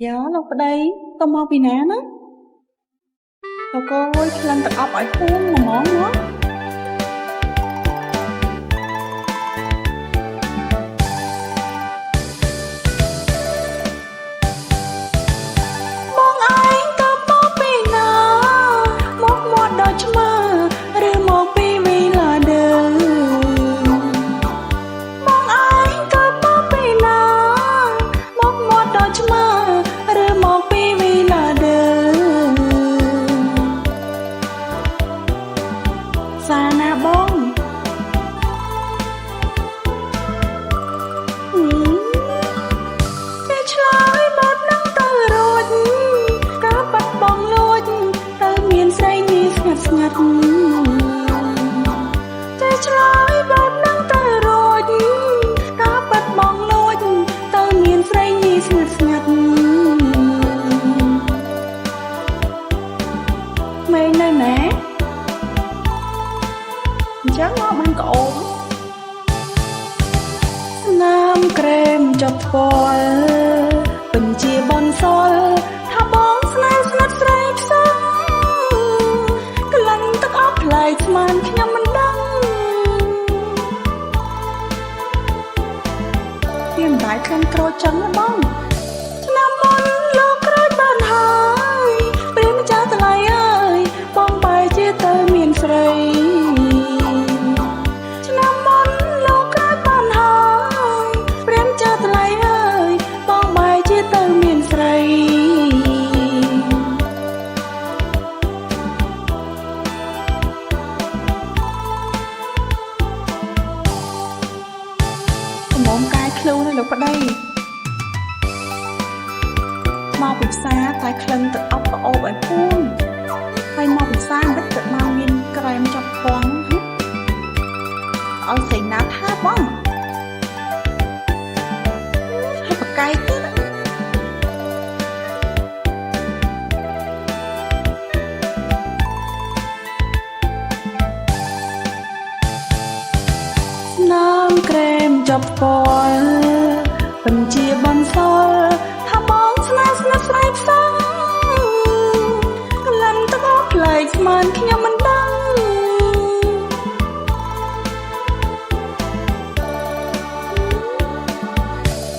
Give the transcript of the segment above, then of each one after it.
Dạ,លោកប្តីទៅមកពីណាណាលោកកូនក្លិនទឹកអប់ឲ្យហួងហ្មងណាបងឯងទៅមកពីណាមកមាត់ដល់ឆ្មាឬមកពីវីឡាដឺបងឯងទៅមកពីណាមកមាត់ដល់ឆ្មាឬមកពីវីឡាដឺសាណាបងចេះឆ្លើយបាត់នឹងទៅរួចក៏បាត់បងលួចទៅមានស្រីនេះស្ងាត់ស្ងាត់ចេះឆ្លើយបាត់នឹងទៅរួចក៏បាត់បងលួចទៅមានស្រីនេះស្ងាត់ស្ងាត់មេងនៅណាអញ្ចឹងមកបានក្អូនស្នាមក្រែមចប់ផ្ពាល់ពេញជាបនសល់ថាបងស្នេហ៍ស្និទ្ធស្រីផ្សងក្លិនទឹកអប់ផ្លែកស្មានខ្ញុំមិនដឹងវាមិនដែរក្លិនក្រូចចឹងណាបងឆ្នាំមុនលោកក្រូចបានហើយព្រាមចាស់ថ្លៃអើយបងបែរជាទៅមានស្រីឆ្នាំមុនលោកក្រូចបានហើយព្រាមចាស់ថ្លៃអើយបងបែរជាទៅមានស្រីកំមុំកាយខ្លួនឲ្យលោកប្តីមកពីផ្សារតែក្លិនទឹកអប់ក្អូបឲ្យពួងហើយមកពីផ្សារមិនទឹកមកមានក្រែមចប់ពងឲ្យស្រីណាថាបងហើយបកាយទៀតស្នាមក្រែមចប់ពណ៌ពេញជាបនសល់ថាបងស្នេហ៍ស្និទ្ធស្រីផ្សងក្លិនទឹកអប់ផ្លែកស្មានខ្ញុំមិនដឹង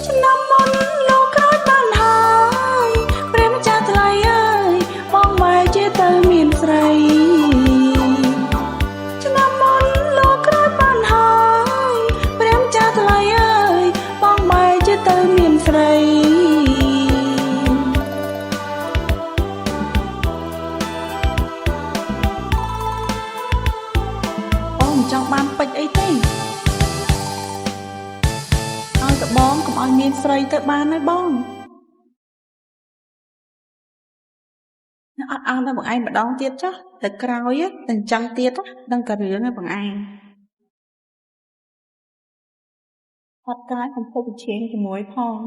ឆ្នាំមុនលោកក្រូចបានហើយព្រាមចាស់ថ្លៃអើយបងបែរជាទៅមានស្រីឆ្នាំមុនលោកក្រូចបានហើយព្រាមចាស់ថ្លៃអើយបងបែរជាទៅមានស្រីអូមិនចង់បានពេជ្រអីទេឲ្យតែបងកុំឲ្យមានស្រីទៅបានហើយបងអត់អោនតែបងឯងម្ដងទៀតចាស់ទៅក្រោយតែអញ្ចឹងទៀតដឹងតែរឿងហើយបងឯងអត់កាយកុំពុកប្រជែងជាមួយផង